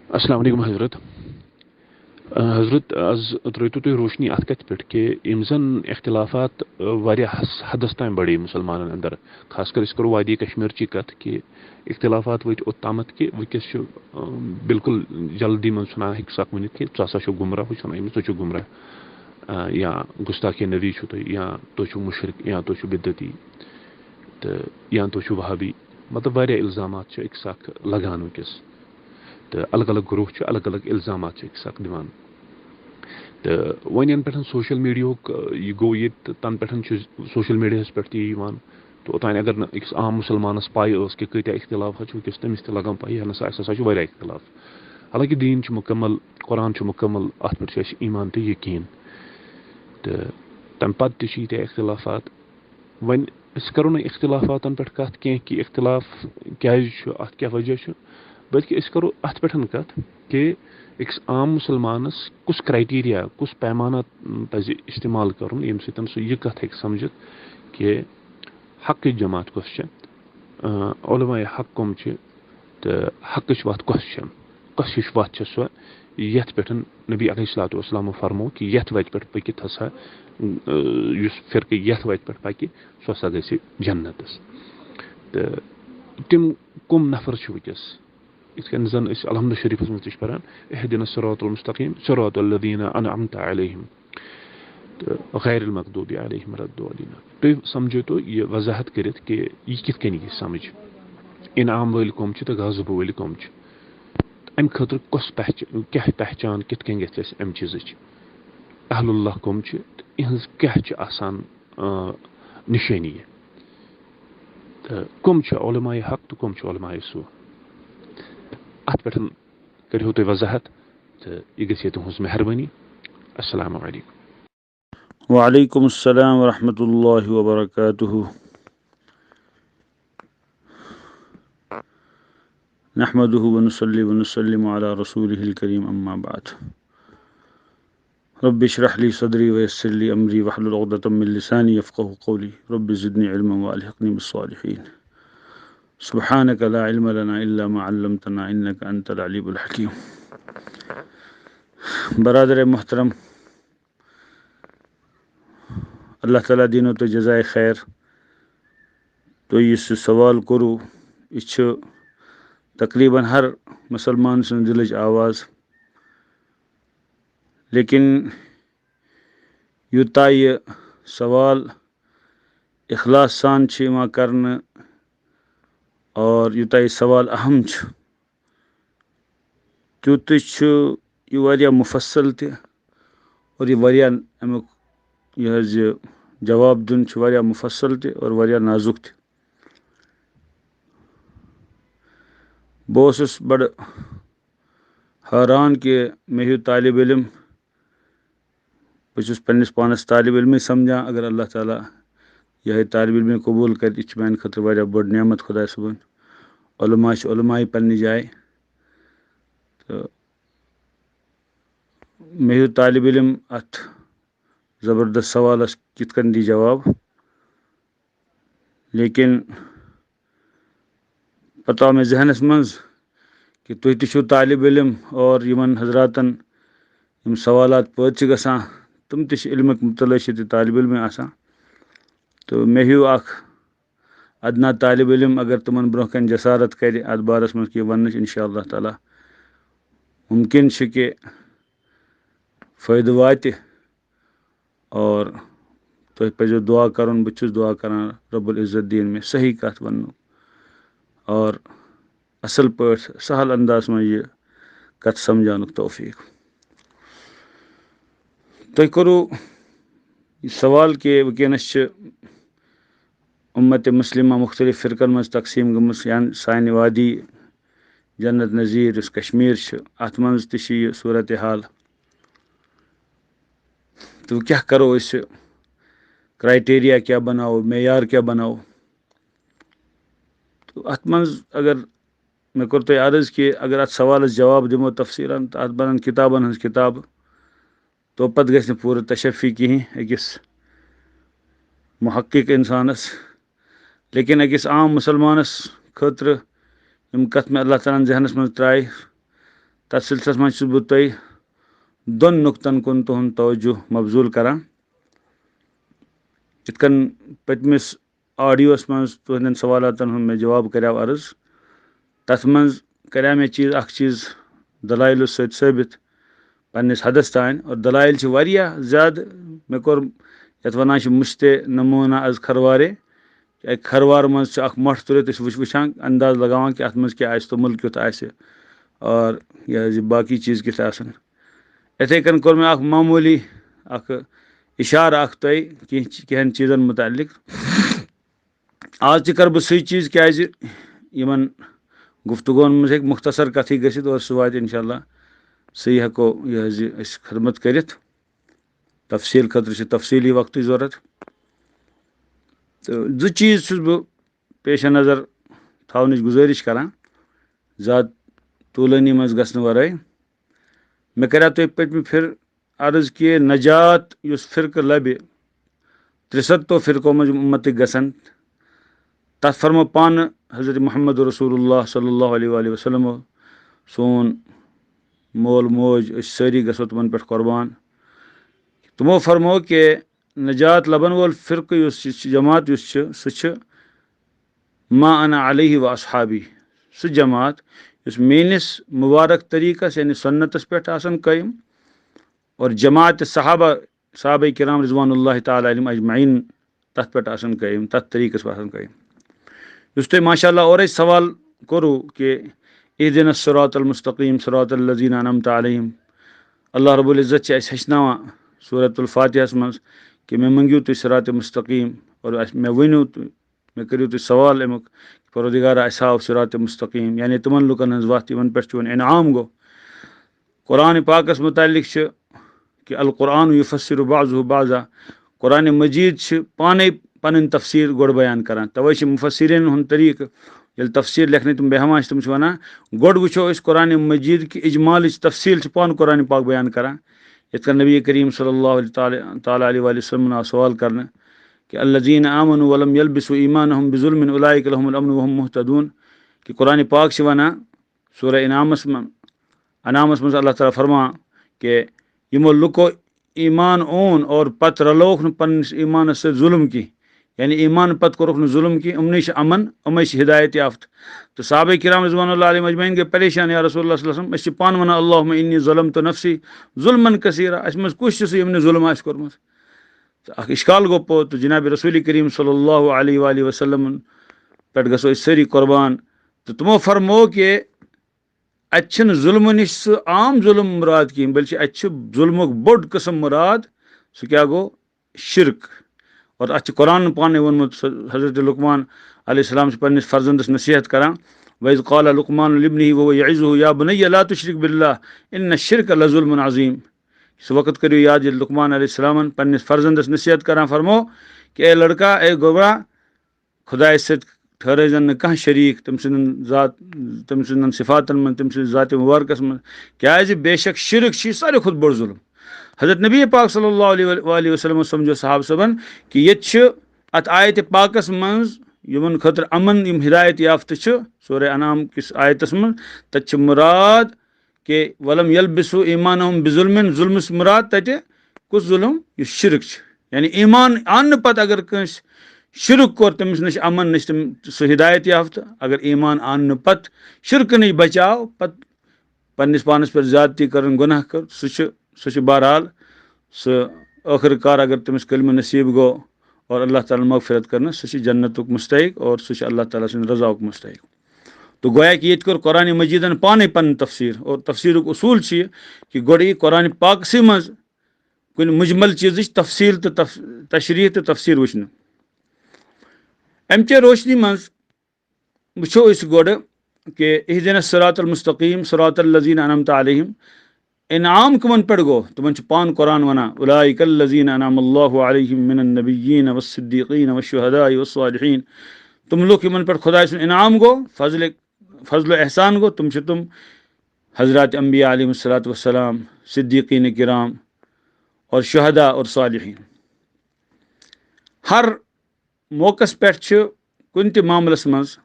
अस्सलाम वालेकुम हजरत हजरत आज त्रो तुम रोशनी अत कत पे कि यम जन इख्तिलाफात हदस तान बढ़े मुसलमान अंदर खासकर करो वादी कश्मीर की कत कि इख्तिलाफात वत ओतामत कि वस बिल्कुल जल्दी मन सुना सक वन कि सा गुमराह वे गुमराह या गुस्ताखी नबी या तुम मुशरक या तुम बिदती तो या तुम वहाबी मतलब वारिया इल्जाम एक सक लगान वस तो अलग अलग ग्रोह अलग अलग इल्जाम एक सक दिवान तो वन यन पे सोशल मीडिया यह गो ये तन पे सोशल मीडिया पे तीवान तो ओतान अगर अकिस आम मुसलमानस पाई कि कत्या इख्तिलाफ वस तमिस तगन पाई हसा वारिया इख्तिलाफ हालांकि दीन मुकम्मल कुरान मुकम्मल अत पे ईमान तो यकीन तो तम पे इख्तिलाफात वन करो ना इख्तिलाफातन पे कत कि इख्तिलाफ क्या अत क्या वजह बल्कि करो अत पे कत कि एक आम मुसलमानस कुछ क्राइटेरिया कुछ पैमाना पज इस्तेमाल कर यम सह यह कत हे समझित कि हक जमात कस उलमा हक कम तो हक वत कस हिश वत सो यथ पे नबी अलैहिस्सलाम फरमो कि यथ वत पे पकित हसा फिरक यथ वत पे पकि सो हसा गि जन्नतस तो तम कम नफर वस इन जन अलहमद शरीफस मज पान इहदिना सिरातल मुस्तकीम सिरातल लज़ीना अनअमता अलैहिम गैरिल मग़दूबि अलैहिम वलद्दालिन तुम समझो तो यह वजाहत कर कि यह कित कन यी समझ इनाम वल कम तो गज़ब वल कम अम खतर कस क्या पहचान कित कन गि अम चीज अहलुल्लाह कम इहज क्या निशानी तो कम उलमाए हक तो कम उलमाए सू अत पे करो तुम वजाहत तो यह गई तुज मेहरबानी। अस्सलाम वालेकुम। वालेकुम अस्सलाम वरहमतुल्लाहि वबरकातुहू। नहमदुहु व नुसल्ली व नुसल्लिमु अला रसूलिहिल करीम अम्मा बाद। रब्बि इश्रह ली सदरी व यस्सिर ली अमरी वहलुल उक़दतम मिन लिसानी यफ़क़हू क़ौली रब्बि ज़िदनी इल्मन व अल्हिक़नी बिस्सालिहीन। सुब्हानक ला इल्म लना इल्ला मा अल्लमतना इन्नका अंतल अलीमुल हकीम। बरादर मोहतरम, अल्लाह ताला दीनो तो जज़ाए खैर। तो इस सवाल करो यह तकरीबन हर मुसलमान सुन दिलच आवाज़, लेकिन यूता यह सवाल इखलास सान करने और यूता यह सवाल अहम त्यूत यह वारिया मुफस्सल त और यह वारिया अमुक यह जवाब दिन वारिया मुफस्सल त और वारिया नाजुक त। बस बड़ हैरान कि मे हूँ तालिब इल्म बस पन्निस पानस तालिब इल्म समझा अगर अल्लाह ताला यह तालिब इल्म कबूल कर मान खतर वारिया बड़ नेमत खुदा सुबन उलमा पन्ने जाए। तो मे हूँ तालिब इल्म अत ज़बरदस्त सवालस कित कन दी जवाब, लेकिन पता मे जहनस मज कि तुह तु तालिब इल्म और यमन हजरातन यम सवालात पद गसान तुम त इल्म मुतलश तालिब इल्म आसान। तो मे हूँ अदना तालिब इल्म अगर तुमन ब्रोह कन जसारत कर अत बारस मज कि वन इंशाअल्लाह ताला मुमकिन कि फ़ायदे वात और तुह पजो दुआ कर। बहुत दुआ कर रब्बुल इज़्ज़त दीन में सही कत वन और असल पे सहल अंदाज में यह कत समझान तौफीक। तुह करो सवाल कि वनस उम्मत मुस्लिमा मुख्तलिफ फ़िरकन मज तकसीम गम सान वादी जन्नत नज़ीर कश्मीर अत मज यह सूरत हाल। तो क्या करो क्राइटेरिया क्या बनाओ मेयार क्या बनाओ। तो अत मज अगर मे कोर तुह अर्ज कि अगर अत सवाल जवाब दिमो तफसीलन तो अत बनन किताबन हज किताब तो पत गि पूरा तशफ़ी कहें अकिस मुहक्किक इंसानस, लेकिन अकिस आम मुसलमानस खतर यम कत में अल्लाह ताला जहनस मज त्राय तथ सिलसिलस मज बह तुह दोन नुक्तन कुन तुहद तवज्जो मबजूल करान। इत कन पतमिस ऑडियोस मज तुहदन सवालातन हुंद मे जवाब कराव अर्ज, तथ मज करा मे चीज़ दलाइल सत साबित पन्निस हदस तान, और दलाइल वारियाह ज़्यादा। मे कोर यत वनान मुश्ते नमूना अज खरवारे, खरवार मज मठ तुलित वुचान अंदाज लगावान कि अत मज क्या आस तुमुल क्युत आस और यह बाकी चीज़ कित आसन। इथे कन कोर मे मामूली इशार तुह कहन चीज़न मुतालिक। आज तह कर बह सही चीज़ क्या गुफ्तगुन मज हे मुख्तसर कथ गसित और सह वात इंशाअल्लाह सही हेको यह खदमत करित। तफसील खतर तफसीली वक्त ज़रूरत। तो जो चीज़ बह पेश नज़र थावन गुजारिश करान, ज़्यादा तूलानी मज गसन वराई। मे करा तुह पतम फिर अर्ज कि नजात युस फिरक लबे 73 फिरको मज उम्मत गसन, तथ फरमो पान हज़रत मोहम्मद रसूलुल्लाह सल्लल्लाहु अलैहि वसल्लम सोन मोल मोज सारी गसो तुमन पे कुर्बान। तमो फरमो कि नजात लबन वोल फिरक जमात सह मा अना अलैहि व अस्हाबी, सह जमात मेनिस मुबारक तरीक़स यानी सुन्नतस पे कायम, और जमात साहबा किराम रिज़वानुल्लाहि ताला अलैहिम अजमईन तथ पे कायम, तथ तरीक़स पे कायम। युस तुह माशाअल्लाह और सवाल करो कि इहदिनस सिरातल मुस्तकीम सिरातल लज़ीना अनअमता अलैहिम, अल्लाह रब्बुल इज़्ज़त हेचनावान सूरतुल फातिहस मज कि मे मंगियो तुह सिरात मुस्तकीम, और मे वनो मे करियो तुह सवाल अमुक परवरदिगारा अस हाव सिरात मुस्तकीम, यानी तमन लुकन हज वत यमन पे चोन इनाम गो। कुरान पाकस मुतालिक कि अल कुरान युफस्सिरु बाज़ुहु बाज़ा, कुरान मजीद पाने पन तफसीर गोड़ बयान करान। तवे मुफस्सिरीन हुंद तरीक ये तफसीर लेखने तुम बेहमान तुम वनान गोड़ वुचो कुरान मजीद की इजमाल तफसील पान कुरान पाक बयान करान। इत नबी करीम सल्लल्लाहु अलैहि वसल्लम सवाल करने कि अल्लज़ीना आमनु वलम यल्बिसु ईमानहुम बिज़ुल्मिन उलाइका लहुमुल अम्नु वहुम मुहतदून, कि कुरान पाक वनान सूरह अनामस मज अल्लाह ताला फरमा कि यमो लुको ईमान ओन और पत रलोख न पन्निस ईमान से जुल्म की, यानी ईमान पत कोरुख न जुल्म की, उमने अमन उमे हिदायत याफ्त। तो साहबा किराम रिज़वानुल्लाहि अलैहिम अजमईन गए परेशान, या रसूलुल्लाह सल्लल्लाहु अलैहि वसल्लम पान वनान अल्लाहुम्मा इन्नी ज़लमतु नफ्सी जुल्मन कसीरा, अस मज कुछ यमने जुल्म आस कोरमत। तो इश्काल गो पो, तो जनाब रसूल करीम सल्लल्लाहु अलैहि वसल्लम पे गसो सारी कुर्बान। तो तमो फरमो कि अन जुल्म नश आम जुल्म मुराद कहें, बल्कि जुल्मुक बोड़ किस्म मुराद, सह क्या गो शिरक। और अत कुरान पाने वोनमुत हज़रत लुकमान अलैहिस्सलाम पन्निस फर्जंदस नसीहत करान, वइज़ क़ाल लुकमान लिब्निही वहुव यइज़ुहु या बुनय्या ला तुश्रिक बिल्लाह इन्न शिर्क लज़ुल्मुन अज़ीम। इस वक्त करियो याद ये लुकमान अलैहिस्सलाम पन्निस फर्जंदस नसीहत करान, फरमो कि ए लड़का ए गोबरा खुदाय से ठहरजन न कह शरीक तम सिंदन सिफातन मन तम ज़ात मुबारकस मन, क्या बेशक शिरक सारे खुद बड़ जुल्म। हज़रत नबी पाक सल्लल्लाहु अलैहि वसल्लम समझो साहब सबन कि ये अत आयत पाकस मज यमन खतर अमन यम हिदायत याफ्त सूरह अनाम किस आयतस मज तत मुराद कि वलम यल्बिसु ईमानहुम बिजुल्मिन, जुल्मस मुराद तत कुछ जुल्म यह शिरक, यानी ईमान आन पत अगर कंस शिरक कोर तमिस नश अमन नश सह हिदायत याफ्त, अगर ईमान आन पत शिरक नश बचाव पत पन्निस पानस पर ज्यादती कर गुनाह कर सह बहरहाल सह आखिरकार अगर तमिस कलमा नसीब गो और अल्लाह ताला मगफिरत करना सह जन्नतुक मुस्तहिक और सह अल्लाह ताला सद रज़ाउक मुस्तहिक। तो गोया कि ये कुरान मजीदन पाने पन तफसीर और तफसीर उसूल कि गोड़ कुरान पाक मज कुन मुजमल चीज़ तफसील तो तशरीह तो तफसीर वुचन। अमचे रोशनी मज वुचो गोड़ कि इहदिनस सिरातल मुस्तकीम सिरातल लज़ीना अनअमता अलैहिम, इनाम कमन पे गो तुमन पान कुरान वना उलाइकल लज़ीना अनअमल्लाहु अलैहिम मिनन नबिय्यीन वस्सिद्दीक़ीन वश्शुहदाई वस्सालिहीन, तुम लोग यमन पे खुदा इनाम गो फजल एहसान गो, तुम हज़रत अम्बिया अलैहिस्सलातु वस्सलाम, सिद्दीक़ीन किराम और शुहदा और सालिहीन। हर मौकस पे कुन मामलस मज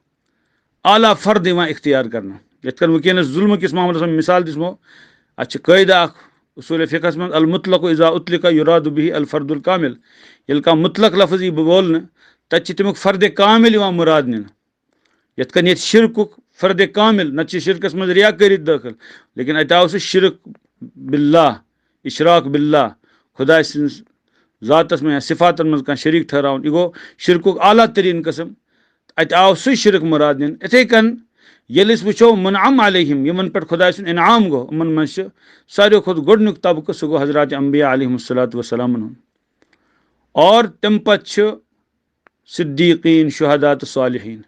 आला फ़र्द इख्तियार करना, यथ वनस जुल्म किस मामलस में मिसाल दिसमो अत कायदा उसूल फ़िक़्हस में अल मुतलक़ इज़ा उतलिक़ युरादु बिही अल फ़र्दुल कामिल ये मुतलक लफ्ज़ बोल तक तमुक फ़र्द कामिल मुराद निन यथ कन शिरकुक फ़र्द कामिल न शिरकस मज रियाकारी दाखिल लेकिन अत आव शिरक बिल्लाह इशराक बिल्लाह खुदा ज़ातस में सिफ़ातन मज कह शरीक ठहरान यह गो शिरकुक आला तरीन कस्म अत आव सह शिरक मुराद निन इथे कन ये वो मुनअम अलैहिम यमन पे खुदा सुन इनाम गो उमन मज सारे खुद गोडनुक तबक़ सह गो हज़रात अंबिया अलैहिमुस्सलातु वस्सलाम और तम पे सिद्दीक़ीन शुहदा तो सालिहीन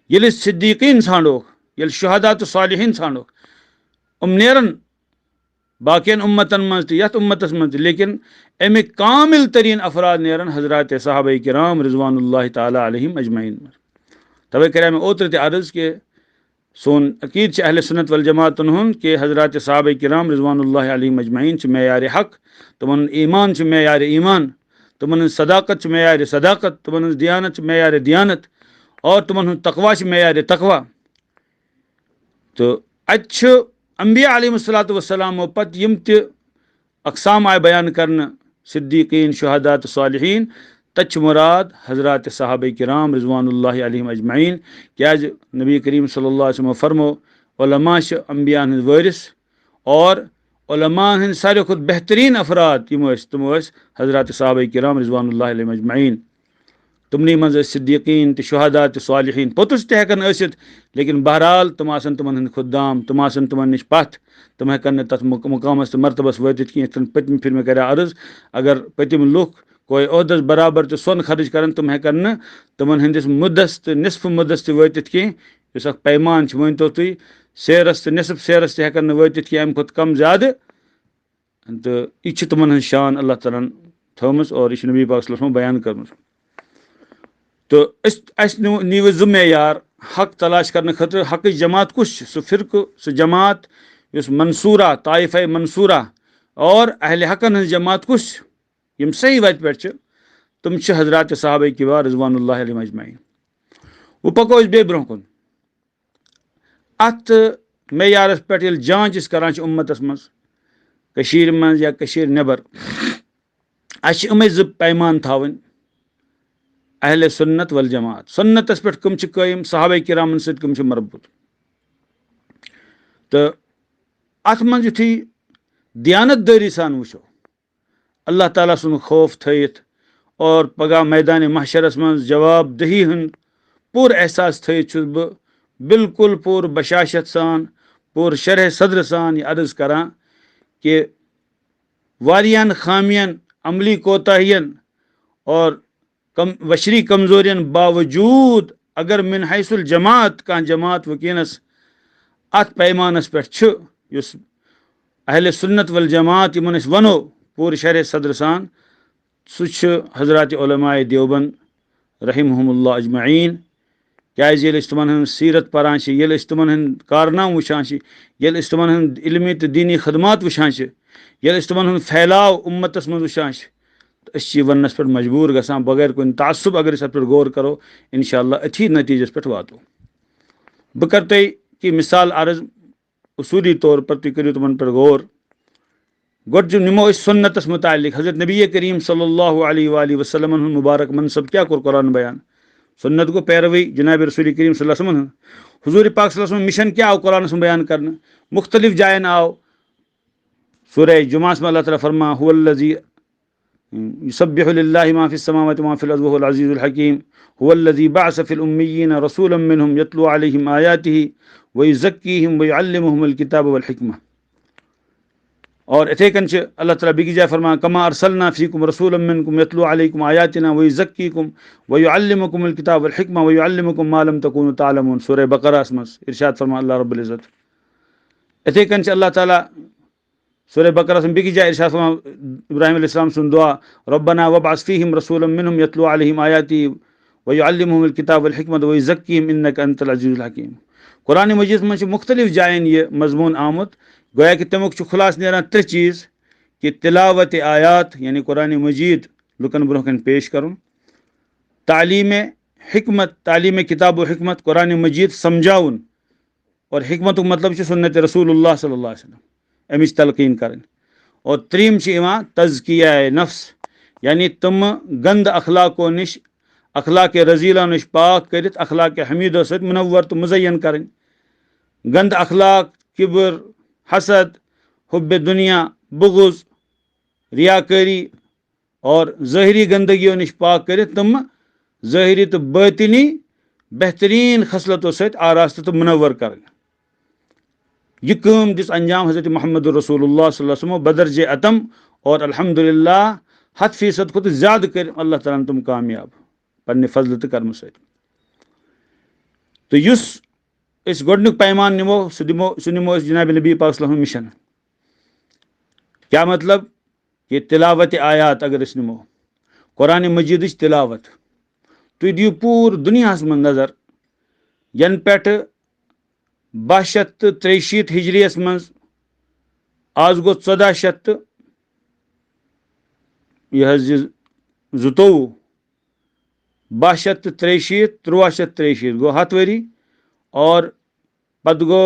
ये सिद्दीक़ीन ानोक ये शुहदा तो सालिहीन ानोक नेरन बाकियन उम्मतन मज यथ उम्मतस मज लेकिन अमिक कामिल तरीन अफराद नेरन हज़रात सहाबा किराम रिज़वानुल्लाह ताला अलैहिम अजमईन तवे कर मे ओत्र अर्ज़ के सोन अकीद अहले सुन्नत वल जमात के हज़रात सहाबा किराम रिज़वानुल्लाह अलैहिम अजमईन मेयार हक तमन ईमान मेयार ईमान तमन सदाकत मेयार सदाकत तमन दियानत मेयार दियानत और तमन तकवा मेयार तकवा तो अत अंबिया अलैहिस्सलातु वस्सलाम पत यम त अक़साम आय बयान करने सिद्दीक़ीन शुहदा तो सालिहीन तच मुराद हज़रात सहाबा किराम रिज़वानुल्लाह अलैहिम अजमईन क्या नबी करीम सल्लल्लाहु अलैहि वसल्लम फरमो उलमा अंबिया वारिस और उलमा सारे खुद बेहतरीन अफराद तम हज़रात सहाबा किराम रिज़वानुल्लाह अलैहिम अजमईन तुमनी मज सिद्दीक़ीन तो शुहदा तो सालिहीन पोतुस तहकन लेकिन बहरहाल तुम आसन तुमन खुदाम तुम आसन तुमन नश पथ तुम हेकन तथ मुकामस तो मरतबस वतित कह पतम फिर मे कर अर्ज अगर पतिम लुख कोई ओहदस बराबर तो सोन खर्च कर तुम हेकन तुमन हंदिस मुद्दस तो निसफ मुद्दस तो वतित कह पैमान वन तो तुम सेरस तो निसफ सेरस तो हेकन वतित कह अम खुद कम ज़्यादा तो यह तुमन शान अल्लाह ताला थोमस और यह नबी पाक सल्लल्लाहु अलैहि वसल्लम बयान कर तो नीव जु मेयार हक तलाश करने खतर हक जमात कुछ सह फ़िरक सह जमात उस मंसूरा ताइफ़ मंसूरा और अहल हकन जमात कुछ यम सही वत पे तुम हज़रात सहाबा किराम रिज़वानुल्लाह अलैहिम अजमईन वो पको बे ब्रोह कुन अत मेयारस पे जांच करान उम्मतस मज या नबर अमे ज पैमान थावन अहले सुन्नत वल जमात सुन्नतस पे कम कायम सहाबा किरामन सम मरबूत तो अत मज युथी दियानतदारी सान वो अल्लाह ताला सुन खौफ थत और पगह मैदान महशरस मज जवाब दही हंद पूर एहसास थत बह बिल्कुल पूर बशाशत सान पूर शरह सदर सान यह अर्ज करा कि वारियान खामियन अमली कोताहियन और वशरी कमजोरियन बावजूद अगर मिन हैसुल जमात कह जमात वकीनस अत पैमानस पे अहले सुन्नत वल जमात यमन वनो पूर शरह सदर सान सह हज़रात उलमाए देवबंद रहिमहुमुल्लाह अजमईन क्या तमन सीरत परान तमन कारनाम वुचान तमन इल्मी तो दीनी खदमात वुचान तमन फैलाव उम्मतस मज वुचान वनस पे मजबूर गसान बगैर कुन तासुब अगर इस पे गौर करो इंशाअल्लाह अथी नतीजस पे वातो बह कर तुम कि मिसाल अर्ज उसूली तौर पर तुम करो तुम पे गौर गोड निमो सुन्नतस मुतालिक हज़रत नबी करीम सल्लल्लाहु अलैहि वसल्लम मुबारक मनसब क्या कोर कुरान बयान सुन्नत को पैरवी जनाब रसूल करीम सल्लल्लाहु अलैहि वसल्लम हुजूर पाक सल्लल्लाहु अलैहि वसल्लम मिशन क्या आव कुरान में बयान करना मुख्तलिफ जायन आव सूरह जुमा में अल्लाह ताला फरमा हुवल्लज़ी युसब्बिहु लिल्लाहि मा फिस समावाति व मा फिल अर्ज़ि वहुल अज़ीज़ुल हकीम हुवल्लज़ी बअस फिल उम्मिय्यीन रसूलन मिनहुम यतलू अलैहिम आयातिही व युज़क्कीहिम व युअल्लिमुहुमुल किताब वल हिकमह और इथे कन अल्लाह ताला बिगी जाय फरमा कमा अरसलना फीकुम रसूलन मिनकुम यतलू अलैकुम आयातिना व युज़क्कीकुम व युअल्लिमुकुमुल किताब वल हिकमह व युअल्लिमुकुम मा लम तकूनु तालमून सूरह बकरा में इरशाद फरमा अल्लाह रब्बुल इज़्ज़त इथे कन अल्लाह ताला सूरह बकरा में बिगी जाय इरशाद फरमा इब्राहीम अलैहिस्सलाम सुन दुआ रब्बना वबअस फीहिम रसूलन मिनहुम यतलू अलैहिम आयाति व युअल्लिमुहुमुल किताब वल हिकमत व युज़क्कीहिम इन्नका अंतल अज़ीज़ुल हकीम कुरान मजीद में मुख्तलिफ जायन ये मजमून आमुत गोया कि तमुक खुलास नेरान त्रे चीज़ कि तिलावत आयात यानी कुरान मजीद लुकन ब्रोह पेश करुन तालीम हिकमत तालीम किताब व हिकमत कुरान मजीद समझाउन और हिकमत मतलब सुन्नत रसूलुल्लाह सल्लल्लाहु अलैहि वसल्लम अमिच तलकीन करें। और त्रीम तज़किया नफ्स यानी तम गंद अखलाको नश अखलाक रजीला नश पाक कर अखलाक हमीदो सत मुनव्वर तो मुजयन करें। गंद अखलाक किबर हसद हुब दुनिया बुग़्ज़ रियाकारी और ज़ाहिरी गंदगियों नश पाक कर तम ज़ाहिरी तो बातिनी बेहतरीन खसलतों सत आरास्त तो मुनव्वर करें। यह काम दिस अंजाम हज़रत मोहम्मद रसूलुल्लाह सल्लल्लाहु अलैहि वसल्लम बदरजे अतम और अल्हम्दुलिल्लाह 100% खुद ज़्यादा कर अल्लाह ताला तुम कामयाब पन्ने फजल तो कर्म सत। तो इस गोडनुक पैमान निमो सह निमो जनाब नबी पाक सल्लल्लाहु अलैहि वसल्लम मिशन। क्या मतलब ये तिलावत आयात अगर इस निमो कुरान मजीद तिलावत तुम दियो पूर दुनिया मं नजर यन पे 1263 हिजरियस मं आज गो 1400 यह 22 1263 1363 गो 100 वरी और पद गो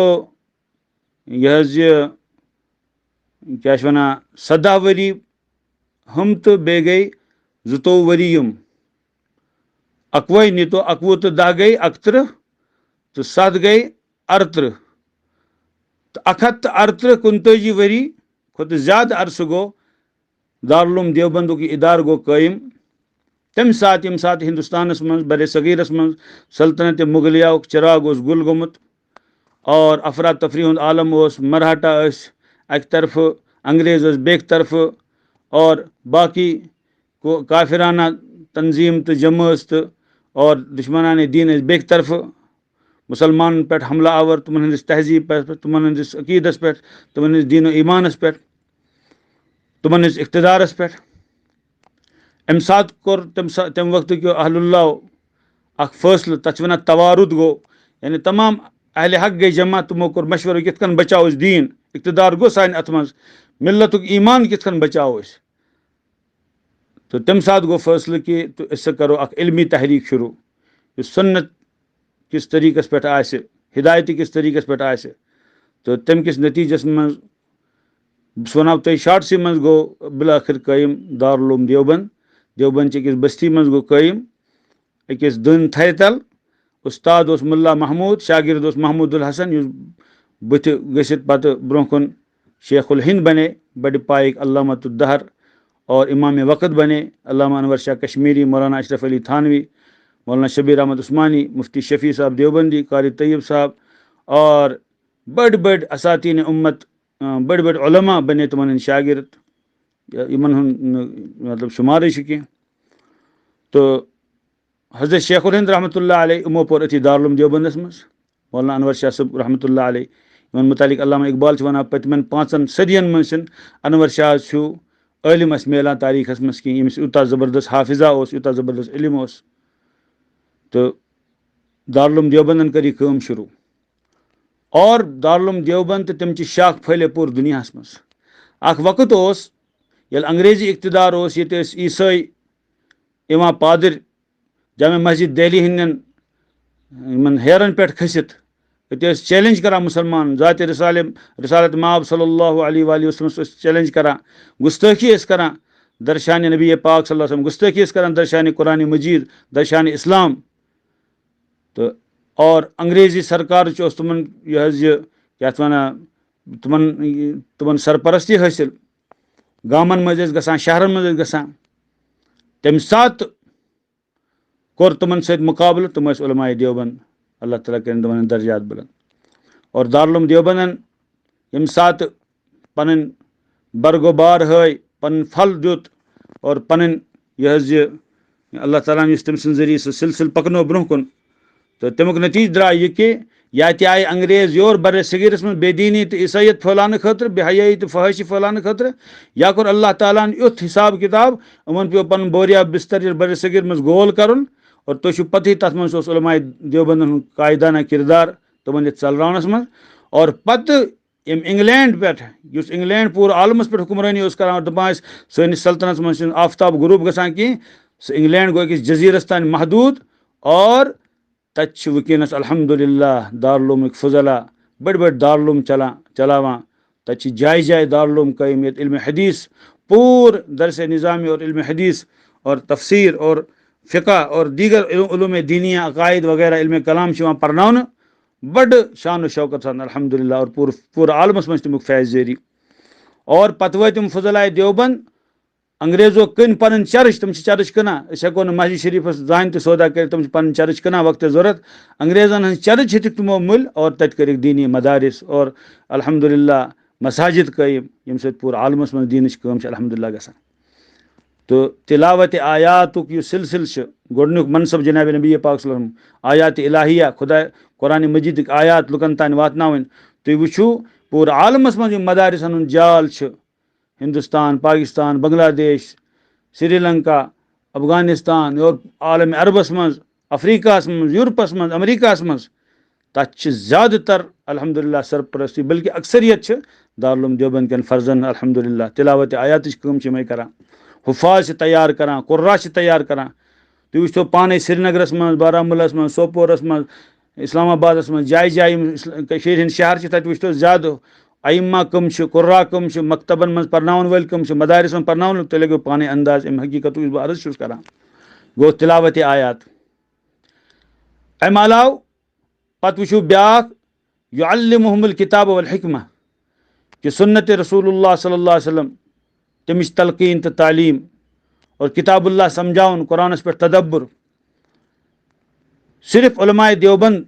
यह क्या वन 17 वरी हम तो बे गई 22 वरी यम 21 नी तो 21 तो 10 गई 31 तो 7 गई 38 तो 138 29 वरी खुद ज्यादा अरस गो दारुल उलूम देवबंद की इदार गो कायम। तम सात यम सात हिंदुस्तानस मं बर सगीरस मं सल्तनत मुगलिया चिराग गुल गोमुत और अफरा तफरी हुंद आलम मराठा अक तरफ अंग्रेज बेक तरफ और बाकी को काफिराना तंजीम तो जमात तो और दुश्मनान दीन बेक तरफ मुसलमान पे हमला आवर तुमन तहजीब पे तुमन अकीदस पे तुमन दीन ईमानस पे तुमन इख्तिदारस पे अम सात कोर तम वक्त क्यों अहलुल्लाह अख फैसल तथ वन तवारुद गो यानी तमाम अहल हक गई जमा तुमो कोर मशवर कित कन बचाओ दीन इख्तिदार गो सान अत मज मिल्लत ईमान कित कन बचाओ। तो तम सात गो फैसल कि तो इस करो अख इल्मी तहरीक शुरू सुन्नत किस तरीकस पे आसे हिदायत किस तरीकस पे आसे तो तम किस नतीजस मं वनाव तुम शार्टसी मं गो बिलाखिर कायम दारुल उलूम देवबंद देवबंद अकिस बस्ती मं गो कायम अकिस दन थे तल उस्ताद मुल्ला महमूद शागिर्द महमूदुल हसन बुथ गसित पत ब्रोह कुन शेखुल हिंद बने बड़ पाइक अल्लामतुद दहर और इमाम वक़्त बने अल्लामा अनवर शाह कश्मीरी मौलाना अशरफ अली थानवी मौलाना शबीर अहमद उस्मानी मुफ्ती शफी साहब देवबंदी कारी तैयब साहब और बड़ बड़ असातीन उम्मत बड़ बड़ उलमा बने तुमन शागिर्द इमन मतलब शुमार कह। तो हज़रत शेखुल हिंद रहमतुल्लाह अलैह उमो पोर अथी दारुल उलूम देवबंदस मं मौलाना अनवर शाह सब रहमतुल्लाह अलैह इमन मुतालिक अल्लामा इकबाल वन पतमन 5 सदियन मं अनवर शाह इलम मिलान तारीखस मं कह यमिस यूता ज़बरदस्त हाफिजा यूता ज़बरदस्त इलम। तो दारुल उलूम देवबंदन कर काम शुरू और दारुल उलूम देवबंद तम शाख फैले पूर दुनिया मं। अख वक्त ये अंग्रेजी इख्तिदार ये ईसाई इवा पादर जामे मस्जिद दिल्ली हंदन हेरन पे खसित ये चैलेंज करा मुसलमान ज़ात रिसालत माब सल्लल्लाहु अलैहि वसल्लम चैलेंज करा गुस्ताखी करा दरशान नबी पाक सल्लल्लाहु अलैहि वसल्लम गुस्ताखी करा दरशान कुरान मजीद दरशान इस्लाम। तो और अंग्रेजी सरकार तुमन यह क्या तुमन सरपरस्ती हासिल गामन मज गसान शहरन मज गसान तम सात कोर तुमन सत मुकाबल तुम उलमाए देवबंद अल्लाह ताला कर तुमन दर्जात बुलंद। और दारुल उलूम देवबंदन यम सात पन बरगोबार हाय पन फल दुत और पन यह अल्लाह ताला तम जरिए सिलसिल पकनो ब्रोह कुन तो तमुक नतीज द्रा यह कि या आए अंग्रेज योर बर सगीरस में बेदीनी तो ईसाइत फैलाने खतर बेहयाई तो फहशी फैलाने खतर या कोर अल्लाह ताला युथ हिसाब किताब उमन पे पन बोरिया बिस्तर बर सगीर मं गोल कर और तुम पत तथ मं उलमाए देवबंदन कायदाना किरदार तुमन चलरानस मं। और पत इंग्लैंड पे इंग्लैंड पूर आलमस पे हुक्मरानी कर दपान सैनिस सल्तनत मं आफ्ताब गुरूब गसान कह सह इंग्लैंड गो अकिस जजीरस तान महदूद और तच वनस अल्हम्दुलिल्लाह दारुल उलूम फजला बड़ बड़ दारुल चलावान तत जाय जाय दारुल कायम ये इल्म हदीस पूर दरस निज़ामी और इल्म हदीस और तफसीर और फ़िक़ा और दीगर उलूम दीनिया अकायद वगैरह इल्म कलाम पढ़ना बड़ शान शौकत सान अल्हम्दुलिल्लाह और पूर आलमस मज तमुक फैज़ जारी और पत वो तम फजलाए देवबंद अंग्रेजों कन पन चर्च तम चर्च कना हेको मस्जिद शरीफस जान तो सौदा कर तम पन चर्च कना वक्त जरूरत अंग्रेजन हज चर्च हेतुक तमो मुल और तत कर दीनी मदारिस और अल्हम्दुलिल्लाह मसाजिद कायम यम सत पूर आलमस मज दीनच काम अल्हम्दुलिल्लाह गसान तो तिलावत आयातुक यह सिलसिल गोडनुक मनसब जनाब नबी पाक सल्लल्लाहु अलैहि वसल्लम आयात इलाहिया खुदा कुरान मजीद आयात लुकन तान वातनावन तुम वुचू पूर आलमस मज मदारिसन जाल हिंदुस्तान पाकिस्तान बांग्लादेश श्रीलंका अफगानिस्तान और आलम अरबस मज अफ्रीकास मज यूरोपस मज अमरीकास मज तत ज़्यादातर अल्हम्दुलिल्लाह सरपरस्ती बल्कि अक्सरियत दारुल देवबंद कन फर्जन अल्हम्दुलिल्लाह तिलावत आयात कम करान हुफाज तैयार करान कुर्रा तैयार करान तुम वो पाने श्रीनगरस मज बारामूलस मज सोपोरस मज इस्लामाबादस मज जाय जाय हंद शहर तत वो ज़्यादा अइम्मा कम कुर्रा कम मकतबन मज पढ़नावन वल कम मदारिस मज पढ़नावन तो लगो पाने अंदाज अम हकीकत बह अर्ज करान गो तिलावत आयात अम अलाव पत वो ब्या युअल्लिमुहुमुल किताब वल हिकमा कि सुन्नत रसूलुल्लाह सल्लल्लाहु अलैहि वसल्लम तमिच तलकीन तो तालीम और किताबुल्लाह समझाउन कुरानस पे तदब्बुर सिर्फ उलमाए देवबंद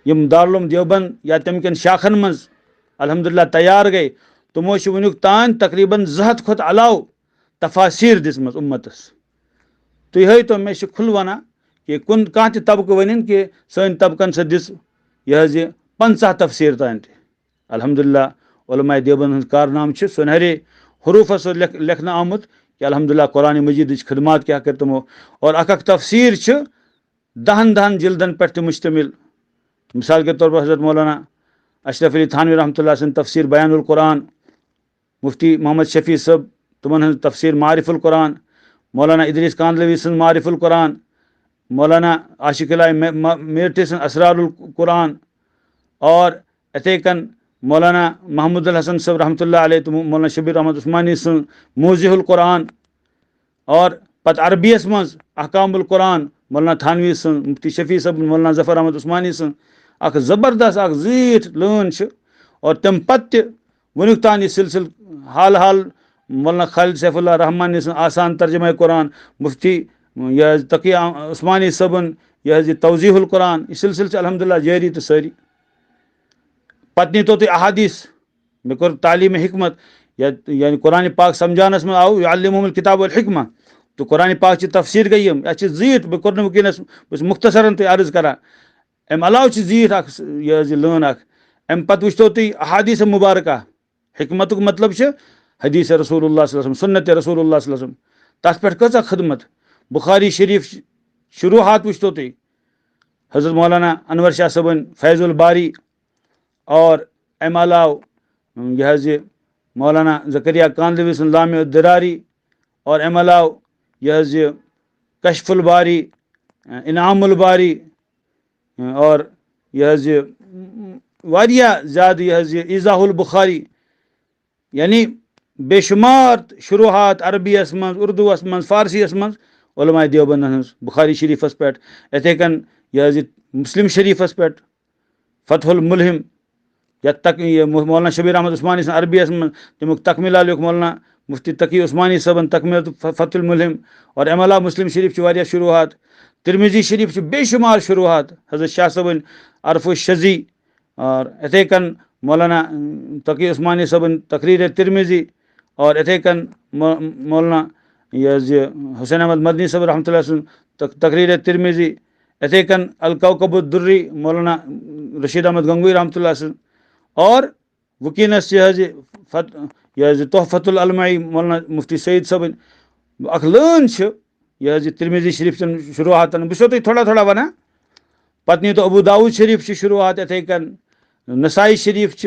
यम दारुल देवबंद या तमकन शाखन मज अल्हम्दुलिल्लाह तैयार गए तमो वनुक तान तकरीबन 200 खुत अलाव तफासीर दिसमस उम्मतस तो यह तो मे खुल वना कि कुन कह तबक वन कि सन तबकन से दिस यह 50 तफसीर तान अल्हम्दुलिल्लाह उलमाए देवबंद कारनाम सुनहरे हरूफस लिखना आमुत कि अल्हम्दुलिल्लाह कुरान मजीद खदमात क्या कर तमो और अक तफसीर 10 जिल्दन पे मुश्तमिल मिसाल के तौर पर हज़रत मौलाना अशरफ अली थानवी रहमतुल्लाह सन तफसीर बयानुल कुरान मुफ्ती मोहम्मद शफी सब तुमन तफसीर मारिफुल कुरान मौलाना इदरीस कांदलवी सन मारिफुल कुरान मौलाना आशिक मेरठी सन असरारुल कुरान और इथे कन मौलाना महमूद हसन सब रहमतुल्लाह अलैह तो मौलाना शबीर अहमद उस्मानी सन मूज़िहुल कुरान और पत अरबियस मज अहकामुल कुरान मौलाना थानवी सन मुफ्ती शफी सब मौलाना जफर अहमद उस्मानी सन अख ज़बरदस्त अख ज़ीठ लून और तम पत वनुक तान यह सिलसिल हाल हाल मौलाना खालिद सैफुल्लाह रहमानी सन आसान तर्जमा कुरान मुफ्ती यह तकी उस्मानी सबन यह तवज़ीहुल कुरान यह सिलसिल अल्हम्दुलिल्लाह जारी तो सारी पत नी तो अहादीस मे कोर तालीम हिकमत यानी कुरान पाक समझानस में आउ युअल्लिमुहुमुल किताब वल हिकमा तो कुरान पाक की तफसीर गई अच्छी जीत बह कोर वनस मुख्तसरन तो अर्ज करा अम अलाव जीत यह लून अम पत वो तुम अहादीस मुबारक हिकमत मतलब हदीस रसूलुल्लाह सल्लल्लाहु अलैहि वसल्लम सुन्नत रसूलुल्लाह सल्लल्लाहु अलैहि वसल्लम तथ पे कचा खदमत बुखारी शरीफ शुरुआत वो तुम हज़रत मौलाना अनवर शाह सबन फैज़ुल बारी और अम अलाव यह मौलाना ज़करिया कांदलवी सन लामे दरारी और अम अलाव यह कशफुल बारी इनामुल बारी और यह वारिया ज़्यादा यह इज़ाहुल बुखारी यानी बेशुमार शुरुआत अरबियस मज उर्दूस मज फारसीस मज उलमाए देवबंद बुखारी शरीफस पे इथे कन यह मुस्लिम शरीफस पे फतहुल मुल्हिम या तक ये मौलाना शबीर अहमद उस्मानी अरबियस मज तमुक तकमिला लिख मौलाना मुफ्ती तकी उस्मानी सबन तकमिल फतहुल मुल्हिम और अमला मुस्लिम शरीफ वारिया शुरुआत तिरमिजी शरीफ बेशुमार शुरुआत हज़रत शाह सबन अरफ़ शजी और इथे कन मौलाना तकी उस्मानी सबन तकरीर तिरमिजी और इथे कन मौलाना यह हुसैन अहमद मदनी सब रहमतुल्लाह तकरीर तिरमिजी इथे कन अल कौकबुद्दुर्री मौलाना रशीद अहमद गंगोई रहमतुल्लाह और वकीनस यह तोहफतुल अलमाई मौलाना मुफ्ती सईद सबन अखलन यह तिरमिजी शरीफ शुरुआत बह थोड़ा थोड़ा वना पत्नी तो अबू दाऊद शरीफ शुरुआत इथे कन नसाई शरीफ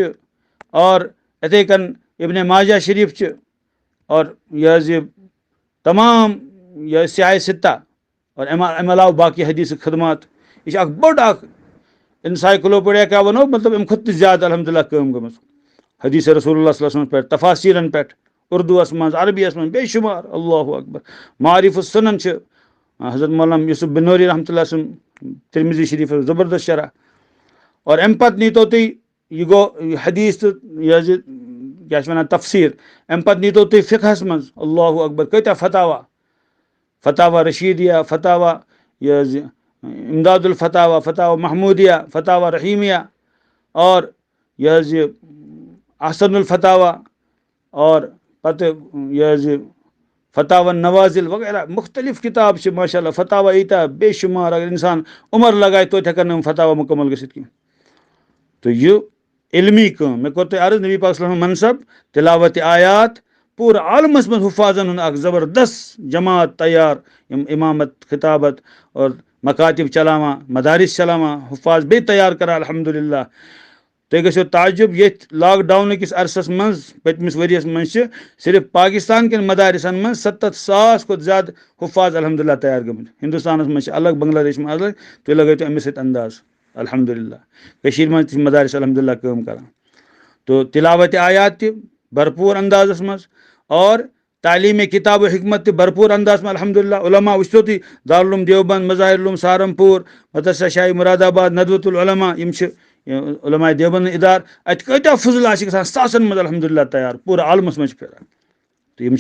और इथे कन इब्ने माजा शरीफ और यह तमाम यह स्याह सित्ता और अम अलाव बाकी हदीस खदमात यह बड़ इनसाइक्लोपीडिया क्या वनो मतलब अम खुद ज्यादा अल्हम्दुलिल्लाह काम गम हदीस रसूलुल्लाह सल्लल्लाहु अलैहि वसल्लम पे तफासीरन पे उर्दूस मज अरबियस मज बेशुमार अल्लाहु अकबर मारिफ सुनन हजरत मौलाना यूसुफ बिनोरी रहमतुल्लाह तिरमिजी शरीफ जबरदस्त शरह और अम पे नीतो तुम यह गो हदीस तो यह क्या वन तफसीर अम पे नीतो तुम फ़िक़हस मज अल्लाहु अकबर कत्या फतावा फतावा रशीदिया फतावा यह इमदादुल फतावा फतावा महमूदिया फतावा रहीमिया और यह अहसनुल फतावा और पत यह फतावा नवाजिल वगैरह मुख्तलिफ किताब से माशाल्लाह फतावा ईता बेशुमार अगर इंसान उम्र लगाए तो हेकन फतावा मुकम्मल गसित की तो यह इल्मी काम मे कोर तुम अर्ज नबी पाक सल्लल्लाहु अलैहि वसल्लम मनसब तिलावत आयात पूरा आलमस मज हुफाजन ज़बरदस्त जमात तैयार इमामत खिताबत और मकातिब चलावा मदारिस चलावा हुफाज बे तैयार करा अल्हम्दुलिल्लाह तुम गो ताजुब ये लॉकडाउन किस अरसस मज पतमिस वरियस मज सिर्फ पाकिस्तान के मदारिसन मज 70,000 को ज्यादा हुफाज अल्हम्दुलिल्लाह तैयार गम हिंदुस्तान मज अलग बांग्लादेश में अलग तुम लगो अमिस अंदाज अल्हम्दुलिल्लाह मज मदारिस अल्हम्दुलिल्लाह काम करा तो तिलावत आयात भरपूर अंदाजस मज और तालीम किताब हिकमत भरपूर अंदाज में अल्हम्दुलिल्लाह उलमा वो तुम दारुल उलूम देवबंद मज़ाहिरुल उलूम सहारनपुर मदरसा शाही मुरादाबाद नदवतुल उलमा उलमा देवबंद इदार अत कत्या फजल सासन मज अल्हम्दुलिल्लाह तैयार पूरा आलमस मज फिर तो यम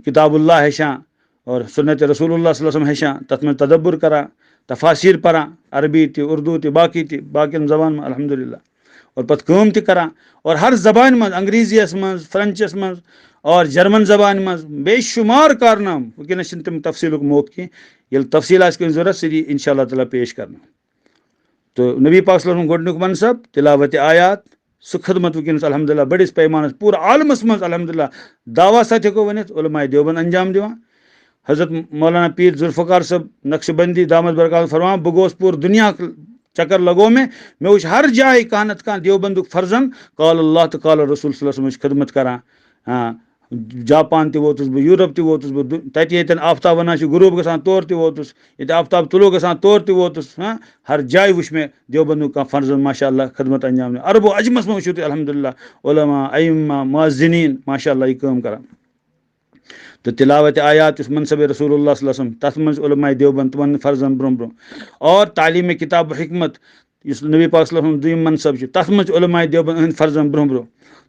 किताबुल्लाह हेशान और सुन्नत रसूलुल्लाह सल्लल्लाहु अलैहि वसल्लम हेशान तथ में तदब्बुर करा तफासिर परा अरबी ति उर्दू ति बाकी जबान में अल्हम्दुलिल्लाह और पत काम ति करा और हर जबान मज अंग्रेजीस मज फ्रेंचस मज और जर्मन जबान मज बेशुमार कारनाम वनस तम तफसील मौक की ये तफसील जरूरत सी इंशाअल्लाह ताला पेश करना तो नबी पाक सल्लल्लाहु अलैहि वसल्लम गोडनुक मनसब तिलावत आयात सु खदमत वनस अल्हम्दुलिल्लाह बड़िस पैमानस पूरा आलमस मज अल्हम्दुलिल्लाह दावा सत हेको वनित उलमाए देवबंद अंजाम दिवान हजरत मौलाना पीर जुल्फ़कार सब नक्शबंदी दामद बरकात फरमान बह गोस पूर दुनिया चक्कर लगो में वो हर जाए कानत का देवबंदुक फर्जन काल अल्लाह तो काल रसूल सल्लल्लाहु अलैहि वसल्लम खदमत करा हाँ जापान ते वोतुस बह यूरोप ते वोतुस बह तन आफ्ताब वन गुरूब गसान तौर ते वोतुस ये आफ्ताब तुलो गसान तौर ते वोतुस हाँ हर जाय वुच में देवबंदुक का फर्जन माशाअल्लाह खदमत अंजाम अरबो अजमस में वुचु अल्हम्दुलिल्लाह उलमा अइम्मा मुअज्जिनीन माशाअल्लाह ये काम करा तो तिलावत आयात मनसब रसूलुल्लाह सल्लल्लाहु अलैहि वसल्लम तथ मज उलमा देवबंद तुमन फर्जन ब्रोह ब्रोह और तालीम किताब हिकमत इस नबी पाक सल्लल्लाहु अलैहि वसल्लम दुयम मनसब तथ मज उलमा देवबंद फर्जन ब्रोह ब्रोह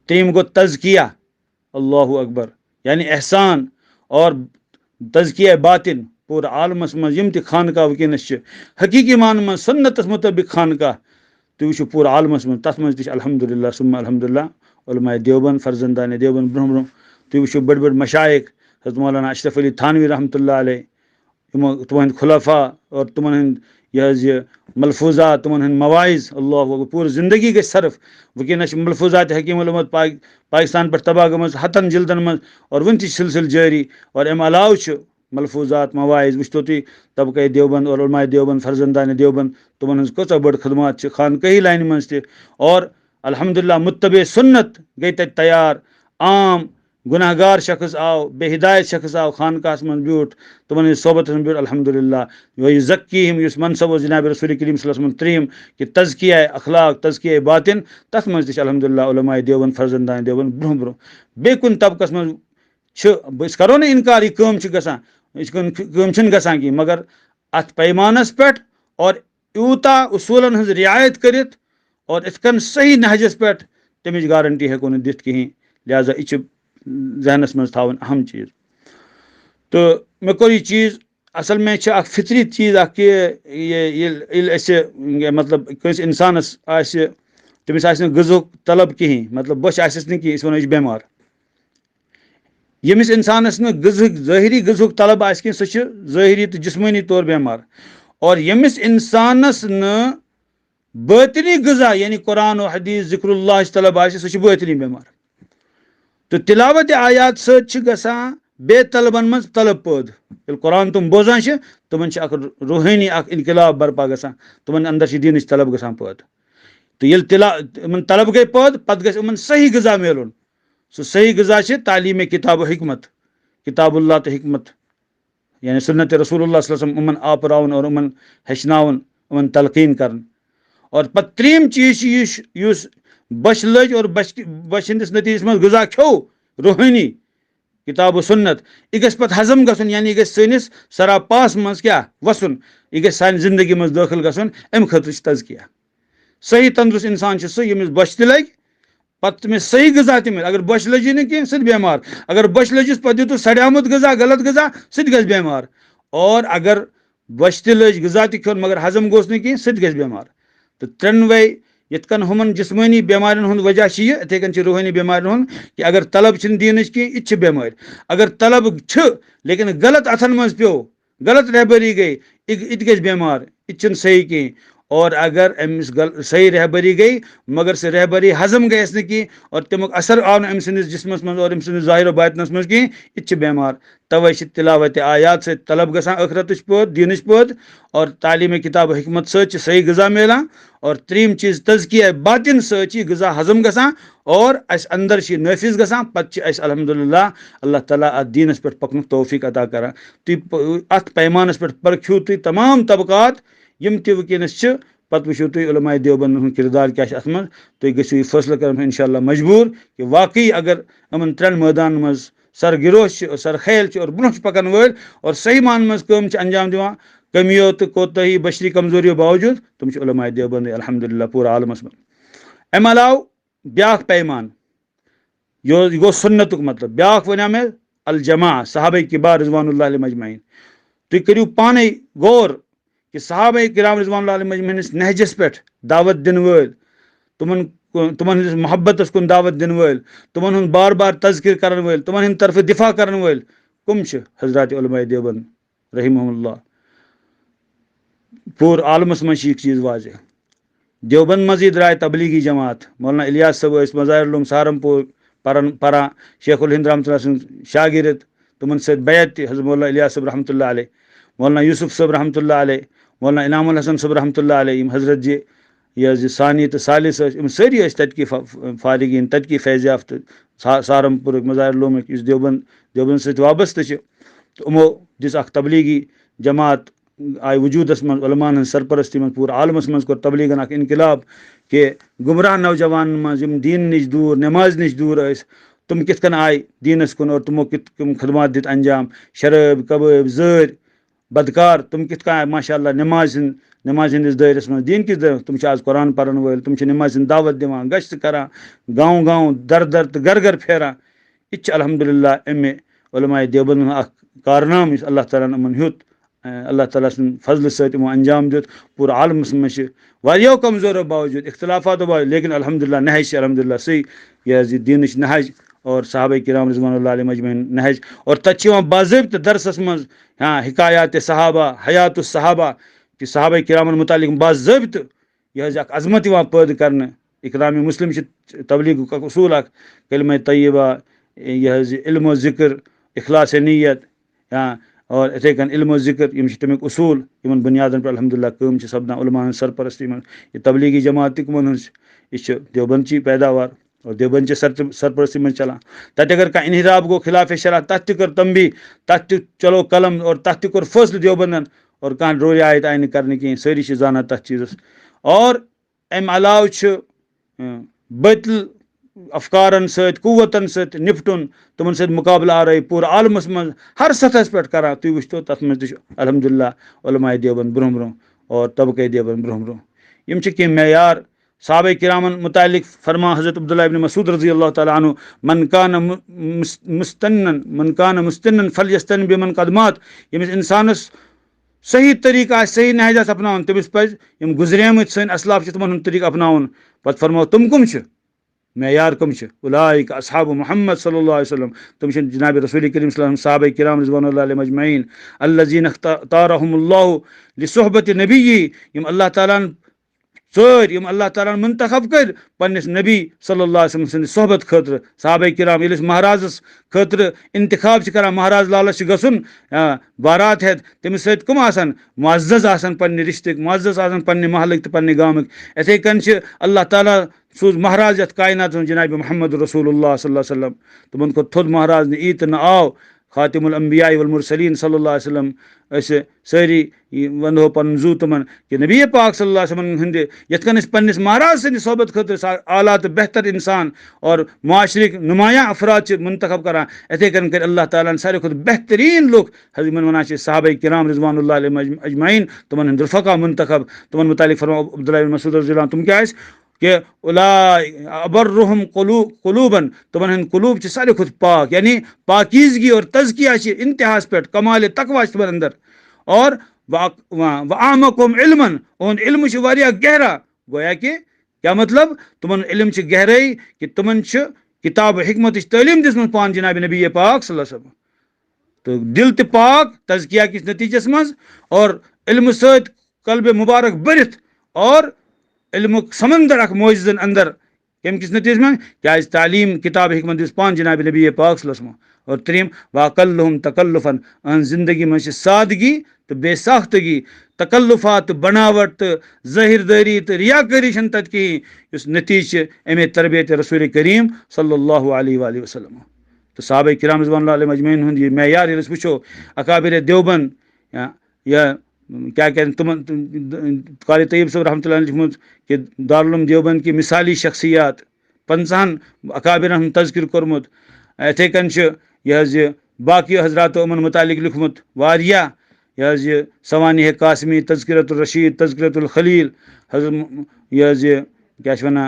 तम गो तज़किया अल्लाहु अकबर यानी एहसान और तज़किया बातिन पूरा आलमस मज यम खानका वनस हकीकी मान मज सुन्नतस मुताबिक खानका तुम वो पूरा आलमस मज तथ मज अल्हम्दुलिल्लाह सुम्मा अल्हम्दुलिल्लाह उलमा देवबंद फर्जंदान देवबंद ब्रोह ब्रोह तुम वो बड़ बड़ मशाइख हज़रत मौलाना अशरफ अली थानवी रहमतुल्लाह अलैह तुम खुलफा और तुम यह मलफूजा तुम मवाइज अल्लाह पूरी जिंदगी गई सर्फ वनस मलफूजात हकीम उलमत पाकिस्तान पर तबाह गम हतन जिल्दन मज और वन सिलसिल जारी और अम अलाव मलफूजात मवाइज वो तुम तबक़े देवबंद और उलमाए देवबंद फर्जंदान देवबंद तुम कच बड़ खदमात खानकही लाइन मज और अल्हम्दुलिल्लाह मुत्तबे सुन्नत गई तैयार आम गुनाहगार शख्स आओ बेहिदायत शख्स आओ खानकास मन ब्यूट तुमन सोबत ब्यूट अल्हम्दुलिल्लाह वही ज़क्कीहिम युस मनसब जनाब रसूल करीम सल्लल्लाहु अलैहि वसल्लम त्रीम कि तज़किया अखलाक तज़किया बातिन तथ मज अल्हम्दुलिल्लाह उलमाए देवबंद फर्जंदान देवबंद ब्रोह ब्रोह बेकुन तबकस मज करो ना इनकार यह काम गसान गसान कि मगर अत पैमानस पे और यूता उसूलन हज रियायत करित और इतकन सही नहजस पे तमिच गारंटी हेको न दित कहीं लिहाजा यह जहनस मज थावन अहम चीज़ तो मे कोर यह चीज़ असल में फितरी चीज़ ये मतलब कंस इंसानस तमिस गजुक तलब कहीं मतलब बश आसिस न कहीं वो बेमार यमिस इंसानस न गजुक ज़ाहिरी गजुक तलब आस कहीं सह ज़ाहिरी तो जिस्मानी तौर बेमार और यमिस इंसानस न बातिनी गजा यानी कुरान और हदीस ज़िक्रुल्लाह तलब आस सह बातिनी बेमार तो तिलावत आयात सगान बेतलबन मज तलब पद ये कुरान तुम बोजान तुमन रूहानी इनकलाब बर्पा गसान तुमन अंदर दीन तलब गसान पद तो ये तलब गई पद पत गन सही गजा मिलन सह सही गजा तालीम किताब हिकमत किताबुल्लाह तो हिकमत यानी सुन्नत रसूलुल्लाह सल्लल्लाहु अलैहि वसल्लम उमन आपरावन और उमन हेचनावन उमन तलकीन कर और पत त्रीम चीज बश लज और बश हंदिस नतीजस मज गजा खो रूहानी किताब सुन्नत यह गस पत हजम गसन यानी यह गस सरापास मज क्या वसन यह गस सान जिंदगी मज दाखिल गसन अम खतर तजकिया सही तंदुरुस्त इंसान सह यमिस बश त लग पत तमिस सही गजा त मिल अगर बश लजी न कह सह बेमार अगर बश लजिस पत दितु सड़ियामुत गजा गलत गजा सह गस बेमार और अगर बश त लज गजा त खोन मगर हजम गोस न कह सह गस बेमार तो त्रेनवे यन हुमन जिस्मानी बेमारिन हुंद वजह यह इथे कन रूहानी बेमारिन हुंद कि अगर तलब दीन कह यह बेमार अगर तलब लेकिन गलत अथन मज प्यो गलत रहबरी गई इत गस बेमार यह सही कह और अगर अमिस सही रहबरी गई मगर से रहबरी हजम गयस न कह और तमुक असर आव अम सस जिसमस मज और अम सस ज़ाहिर बातनस मज कह यह बेमार तवे तिलावत आयात से तलब गसान आखरत पद दीन पद और तालीम किताब हिकमत सही गजा मिलान और त्रीम चीज तजकिया बातिन सही गजा हजम गसान और अस अंदर नाफिज गसान पत अल्हम्दुलिल्लाह अल्लाह ताला अत दीनस पे पकन तौफीक अता कर तुम अत पैमानस पे परखियो तुम तमाम तबकात यम त वनस पत वो तुम उलमाए देवबंद किरदार क्या अत मज तुम गो फैसला कर इंशाअल्लाह मजबूर कि वाकई अगर अमन त्रेन मैदान मज सर गिरोह सर खैल और ब्रोह पकन वल और सही मान मज कम अंजाम दिवान कमियों तो कोताही बशरी कमजोरियों बावजूद तुम उलमाए देवबंद अल्हम्दुलिल्लाह पूरा आलमस मज अम अलाव ब्या पैमान यह गो सुन्नतुक मतलब ब्या वन मे अल जमा सहाबा किबार रिजवानुल्लाह अलैहिम अजमईन तुम करियो पाने गौर कि सहाबा किराम रिजवानुल्लाह अलैहिम अजमईन नहजस पे दावत दिन वल तुमन मोहब्बत कुन दावत दिन वल तुमन बार बार तज़किर करन वल तुमन तरफ दिफा करन वल कुम हजरत उलमाए देवबंद रहिमहुल्लाह पूर आलमस मज चीज वाज देवबंद मजी द्राय तबलीगी जमात मौलाना इलियास सब मज़ाहिरुल सहारनपुर परान शेखुल हिंद रहमतुल्लाह शागिर्द तुमन सद बैत हज़रत मौलाना इलियास सब रहमतुल्लाह अलैह मौलाना यूसुफ सब रहमतुल्लाह अलैह मौलाना इनामुल हसन सब रहमतुल्लाह अलैह हजरत जी यह सानी तो सालिस सारी तत्की फारिगीन तत्की फैज़ याफ्त सहारनपुर मज़ाहिरुल देवबंद सत वाबस्त तो उमो दिस तबलीगी जमात आय वजूदस मज उलमान सरपरस्ती मज पूरा आलमस मज कोर तबलीगन इनकलाब के गुमराह नौजवान मज दीन नश दूर नमाज नश दूर तुम कित कन आय दीनस कुन और तुमो कित खदमात दित अंजाम शराब कबाब जर बदकार तुम कित कन आय माशाअल्लाह नमाज हंदिस दायरस मज दीन किस तुम आज कुरान परन वल तुम नमाज दावत दिवान गश्त करान गाँव गाँव दर दर तो घर घर फेरान यह अल्हम्दुलिल्लाह अमे उलमाए देवबंद कारनाम अल्लाह ताला अमन हेत अल्लाह ताला फजल सो अंजाम दित पूरा आलमस मज वारियों कमजोर बावजूद इख्तलाफात बावजूद लेकिन अल्हम्दुलिल्लाह नहज अल्हम्दुलिल्लाह सही यह दीन नहज और सहाबा किराम रिज़वानुल्लाह अलैहिम अजमईन नहज और तत बाज़ाब्त दरसस मज हाँ हिकायात सहाबा हयात सहाबा कि सहाबा किरामन मुतालिक बाज़ाब्त यह अजमत पैद कर इकराम मुस्लिम तबलीग उसूल कलिमा तय्यबा यह इल्म ज़िक्र इखलास नीयत हाँ और इथे कन इल्म ज़िक्र यम तमिक उसूल इन बुनियादन पर अल्हम्दुलिल्लाह कम सपदान उलमान सरपरस्ती मन यह तबलीगी जमात मन यह देवबंद पैदावार और देवबंद सरपरस्ती मन चलान तत अगर कह इनहिराब गो खिलाफ शरा तथ कर तंबी तथ चलो कलम और तथ कोर फैसल देवबंदन और कह रोरियायत आय न कर कहें सारी जाना तथ चीज़स और अम अलाव बतल अफकारन सवतन सत निपटुन तुमन सत मुकाबला आरई पूरा आलमस मज हर सतहस पे कर तुम वो तथ मज अल्हम्दुलिल्लाह उलमाए देवबंद ब्रोह ब्रोह और तबक़े देवबंद ब्रोह ब्रोह यम कह मैार सहाबा किरामन मुतालिक फरमा हज़रत अब्दुल्लाह इब्न मसूद रज़ी अल्लाह ताला अन्हु मन कान मुस्तन्न फलयस्तन बिमन कदमात यमिस इंसानस सही तरीका सही नहज अपनावन तमिस पज यम गुजरेमत सन असलाफ तुमन तरीक अपनावन पत फरमाओ तुम कम मैार कम उलाइक अस्हाब मुहम्मद सल्लल्लाहु अलैहि वसल्लम तुम जनाब रसूल करीम सल्लल्लाहु अलैहि वसल्लम सहाबा किराम रिज़वानुल्लाह अलैहिम अजमईन अल्लज़ीन इख्तारहुमुल्लाहु लिसुहबति नबिय्यि यम अल्लाह ताला सर यम अल्लाह ताला मुंतखब कर पन्निस नबी सल्लल्लाहु अलैहि वसल्लम सन्द सोहबत खतर सहाबा किराम यलिस महाराजस खतर इंतखाब करान महाराज लालस गसुन बारात हेत तमिस सत कम आसान मुअज़्ज़ज़ आसान पन्ने रिश्तक मुअज़्ज़ज़ आसान पन्ने महलक तो पन्ने गामक इथे कन अल्लाह ताला सूज महाराज यथ कायनात जनाब मोहम्मद रसूलुल्लाह सल्लल्लाहु अलैहि वसल्लम तुमन को थोद महाराज ने ईत न आव खातिमुल अंबिया वल मुरसलीन सल्लल्लाहु अलैहि वसल्लम सारी वनो पन जू तुमन कि नबी पाक सल्लल्लाहु अलैहि वसल्लम हंदे यथकन पन्निस महाराज सद सोबत खतर आला तो बेहतर इंसान और माशरिक नुमाया अफराद मुंतखब करान इथे कन कर अल्लाह ताला सारे खुद बेहतरीन लोग हजमन वना सहाबा किराम रिजवानुल्लाह अलैहिम अजमईन तुमन हंद रुफका मुंतखब तुमन मुतालिक फरमा अब्दुल्लाह इब्न मसूद रज़ियल्लाहु तुम क्या कि अबर्रुहुम कुलूबन तुमन हंद कुलूब सारे खुद पाक यानी पाकीजगी और तज़किया इंतहास पे कमाल तकवा तुमन अंदर और वामकुम इल्मन उन इल्म वारिया गहरा गोया कि क्या मतलब तुमन इल्म गहराई कि तुमन किताब हिकमत तलीम दिसम पान जनाब नबी पाक सल्लल्लाहु अलैहि वसल्लम तो दिल तो पाक तज़किया किस नतीजस मज और इल्म सत कल्ब मुबारक बरित और इल्म समंदर अख मोजन अंदर कम किस नतीज में क्या तालीम किताब हिकमत दिस पान जनाब नबी पाक सल्लल्लाहु अलैहि वसल्लम और त्रीम वाकल्लुहुम तकल्लुफन अन जिंदगी में सादगी तो बेसाख्तगी तकल्लुफात बनावट तो ज़ाहिरदारी तो रियाकारी तत कहीं नतीज अमे तरबियत रसूल करीम सल्लल्लाहु अलैहि वसल्लम तो साहब किराम रिज़वानुल्लाह अलैहिम अजमईन हुंद ये मैयार वो अकाबिर देवबंद या क्या कहते तुमन कारी तय्यब साहब रहमतुल्लाह अलैह कि दारुल उलूम देवबंद की मिसाली शख्सियात 50 अकाबिर हम तज़किर कोरमुत इथे कन यह बाकी हजरात उमन मुतालिक लिखमुत वारिया यह सवानी कासमी तज़किरतुल रशीद तज़किरतुल खलील यह क्या वना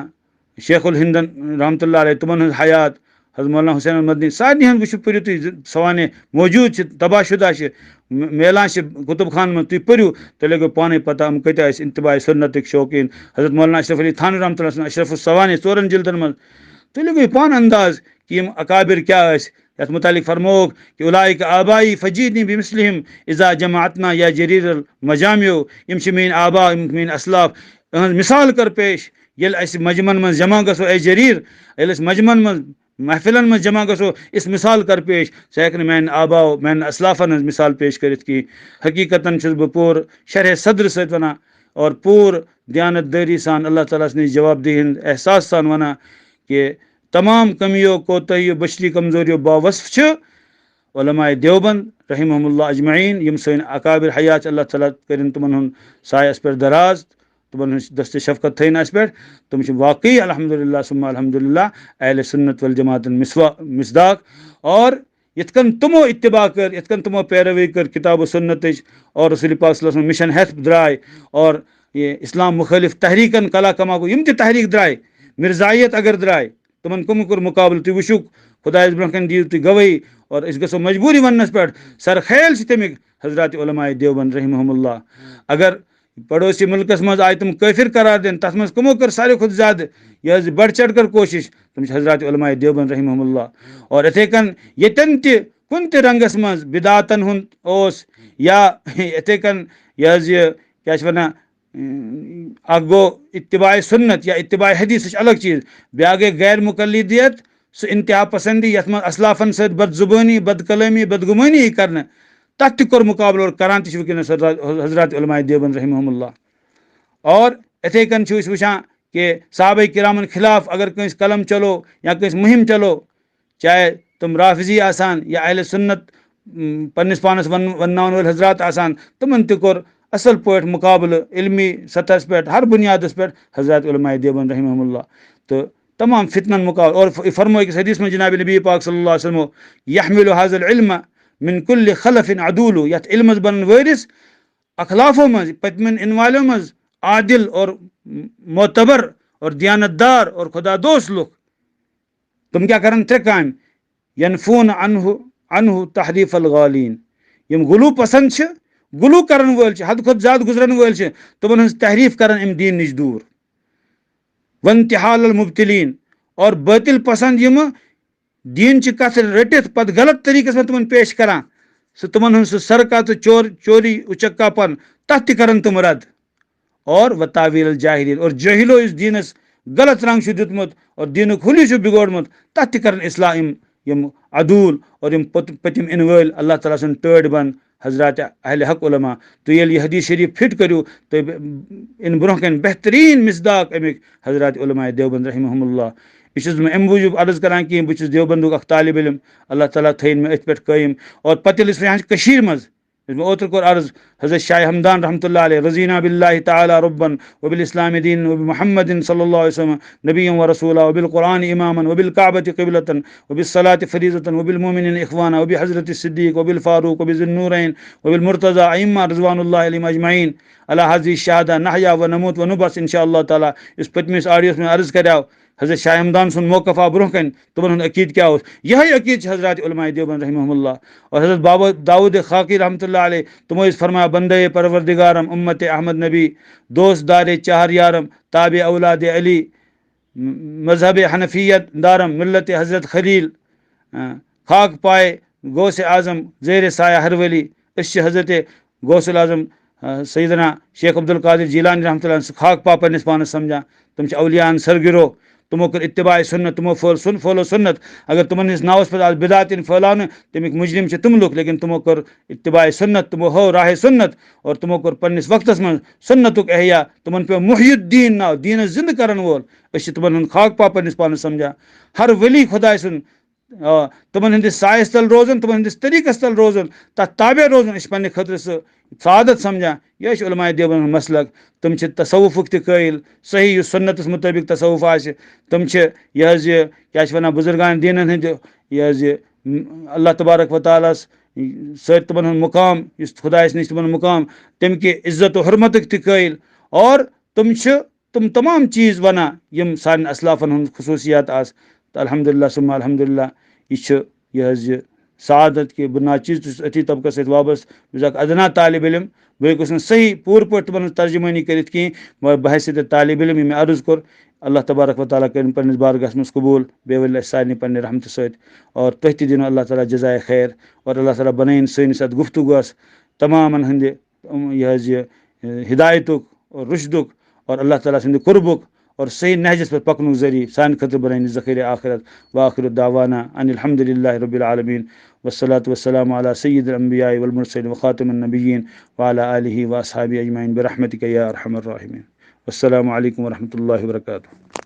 शेखुल हिंदन रहमतुल्लाह अलैह तुमन हयात हज़रत मौलाना हुसैन मदनी सारी हन वो पढ़ो तुम सवाने मौजूद तबाहशुदा मेलान कुतुब खान में तुम पढ़ो तो लगे पाने पता हम कत इंतबा सुन्नत शौकीन हज़रत मौलाना अशरफ अली थानवी रहमतुल्लाह अशरफ सवाने 4 जिल्दन में तो लगे पान अंदाज कि अकाबिर क्या यथ मुतालिक फरमोक कि उलाइक आबाई फजीदनी बिमिस्लिहिम इज़ा जमाअतना या जरीर मजामियो यम मीन आबा मीन असलाफ मिसाल कर पेश ये मजमन में जमा गो ए जरीर ये मजमन में महफिलन में जमा गो इस मिसाल कर पेश सह मैन आबाओ मैन असलाफन मिसाल पेश करित कि हकीकतन बह पूर शरह सदर सत वना और पूर दयानतदारी सान अल्लाह ताला ने जवाबदेही एहसास सान वना कि तमाम कमियों कोताहियों बशरी कमजोरियों बावसफ उलमाए देवबंद रहिमहुमुल्लाह अजमईन यम सन अकाबिर हयात अल्लाह ताला करिन तुमन हुन सायस पर दराज तुमन दस्त शफकत थैन अस पे तुम वाकई अल्हम्दुलिल्लाह सुम्मा अल्हम्दुलिल्लाह अहले सुन्नत वल जमात मिसदाक और यथकन तुमो इत्तिबा कर यथकन तुमो पैरवी कर किताब सुन्नत और रसूल पाक सल्लल्लाहु अलैहि वसल्लम मिशन हेल्प द्राय और ये इस्लाम मुखालिफ तहरीकन कला कमा को यम तहरीक द्राय मिर्जायत अगर द्राय तुमन कम कर मुकाबल तुम वुशुक खुदायस ब्रकन दी तुम गवई और इस गो मजबूरी वनस पे सर ख्याल तमिक हजरत उलमाए देवबंद रहिमहुमुल्लाह अगर पड़ोसी मुल्कस मज आय तुम काफिर करार दिन तथ मज कमो कर सारे खुद ज्यादा यह बढ़ चढ़ कर कोशिश तुम हजरत उलमाए देवबंद रहिमहुमुल्लाह और इथे कन यतन कुन त रंगस मज बिदातन हुन ओस या इथे कन यह क्या वना गो इत्तिबा सुन्नत या इत्तिबा हदीस अलग चीज ब्या गई गैर मुकल्लिदियत सह इंतहा पसंदी यथ मज असलाफन सत बदजुबानी बदकलामी बदगुमानी कर तथ कोर मुकाबल और करान वनस हजरत उलमाए देवबंद रहिमहुमुल्लाह और इथे कन वुचान कि साहबे किरामन खिलाफ अगर कंस कलम चलो या कंस मुहिम चलो चाहे तुम राफिजी आसान या अहले सुन्नत पन्निस पानस वन्नावन वल हजरात आसान तुमन त कोर असल पे मुकाबल इल्मी सतह पे हर बुनियादस पे हजरत उलमाए देवबंद रहिमहुमुल्लाह तो तमाम फितनन मुकाबल और फरमो कि हदीस में जनाब नबी पाक सल्लल्लाहु अलैहि वसल्लम यहमिलु हाज़ल इल्म मिन कुल्लि खलफिन अदूलु यथ इल्मस बन वारिस अखलाफों मज पतमिन इन वालों मज आदिल और मोतबर और दयानतदार और खुदा दोस्त लोग तुम क्या करन त्रे काम यनफून अनहु तहरीफ अल गालीन यम गुलू पसंद गुलू करन वल हद खुद ज्यादा गुजरन वल तुमन हज तहरीफ करन इम दीन निश दूर वंतिहाल अल मुब्तिलीन और बातिल पसंद यम दीन ची कथ रटित पत गलत तरीके से तुमन पेश करान तुमन हज सरका तो चोरी उचक्कापन तथ करन तुम रद और वतावील जाहिलीन और जहिलो इस दीनस गलत रंग दुतमुत और दीन हुली बिगोड़मुत तथ करन इस्लाम यम अदूल और यम पतिम इन वल अल्लाह ताला सन टर्ड बन हजरत अहले हक उलमा तो ये हदीस शरीफ फिट करो तो इन ब्रोह कन बेहतरीन मिसदाक अमिक हजरत उलमाए देवबंद रहिमहुमुल्लाह यह अम मूजूब अर्ज करान कि बहुत देवबंदुक अख तालिब इल्म अल्लाह ताला थैन मे अथ पे कायम और पत मज ओतर कोर अर्ज हज़रत शाह हमदान रहमतुल्लाह अलैह रज़ीना बिल्लाहि तआला रब्बन व बिल इस्लाम दीन व मुहम्मदिन सल्लल्लाहु अलैहि वसल्लम नबिय्यन व रसूला व बिल कुरान इमामन व बिल काबति क़िबलतन व बिस सलाति फरीज़तन व बिल मुमिनीन इख़वाना व बि हज़रत सिद्दीक़ व बिल फारूक व बिल ज़ुन्नूरैन व बिल मुर्तज़ा अइम्मा रिज़वानुल्लाहि अलैहिम अजमईन अला हाज़िहि शहादा नहया व नमूत व नुबस इंशाअल्लाह ताला। इस पतमिस ऑडियोस में अर्ज कराव हज़रत शाह हमदान सुन मौक़फ़ आ ब्रोह कन तुमन अकीद क्या यही अकीद हज़रत उलमा देवबंद रहमहुल्लाह और हज़रत बाबा दाऊद खाकी रहमतुल्लाह अलैह तुमो इस फरमाया बंदे परवरदिगारम उम्मत अहमद नबी दोस्त दारे चार यारम ताबे औलाद अली मजहब हनफियत दारम मिल्लत हज़रत खलील खाक पाए गौस आज़म ज़ेर साया हर वली अश हज़रत गौसल आज़म सैयदना शेख अब्दुल कादिर जीलानी रहमतुल्लाह खाक पा पन्निस पानस समझा तुम औलियान सरगिरो तुमो कर इत्तिबा सुन्नत तुमो फॉलो सुन्नत अगर तुमन इस नावस पर बिदातिन फैलान तमिक मुजरिम तुम लुक लेकिन तुमो कर इत्तिबा सुन्नत तुमो हो राह सुन्नत और तुमो कर पन्निस वक्तस मन सुन्नतुक एहया तुमन पे मुहय्युद्दीन नाव दीन जिंद करन वोल अश तुमन खाक पा पन्निस पानस समझा हर वली खुदा सुन तुमन हंदिस सायस तल रोजन तुमन हंदिस तरीकस तल रोजन तथ ताबे रोजन इस पन्ने खतर सादत समझा यह उलमा देवबंद मसलक तुम तसव्वुफ़ुक तैल सही सुन्नतस मुताबिक तसव्वुफ़ आसि तुम यह क्या वनान बुजुर्गान दीनन हंद यह अल्लाह तबारक व तआलास सर तुमन मुकाम इस खुदायस निश तुमन मुकाम तम के इज्जत व हुर्मत तैल और तुम तमाम चीज़ वना यम सान असलाफन हंद खसूसियात आस अल्हम्दुलिल्लाह सुम्मा अल्हम्दुलिल्लाह यह सादत के बुनियाद चीज़ अथी तबका सहित वाबस्त अदना तालिब इल्म बह सही पूर पे तुम तर्जुमानी कर बहसीत तालिब इल्म मे अर्ज कोर अल्लाह तबारक व तआला कर पन्निस बारगाहस मज कबूल बेवल सारे पन्ने रहमत सहित और तुह दिन अल्लाह ताला जज़ाए खैर और अल्लाह ताला बनाइन सैनिस अत गुफ्तगुअस तमामन हंदे यह हिदायतुक और रुशदुक और अल्लाह ताला सद कुर्बुक और सही नहजस पर पकनुक जरिए सान खतर बनाइन ज़ख़ीर आखिरत व आखिर दावाना अनिल हम्दुलिल्लाहि रब्बिल आलमीन वस्सलातु वस्सलामु अला सय्यिदिल अंबिया वल मुरसलीन व खातिमुन नबिय्यीन व अला आलिहि व अस्हाबिहि अजमईन बिरहमतिका या अरहमर राहिमीन। वस्सलामु अलैकुम व रहमतुल्लाहि व बरकातुहू।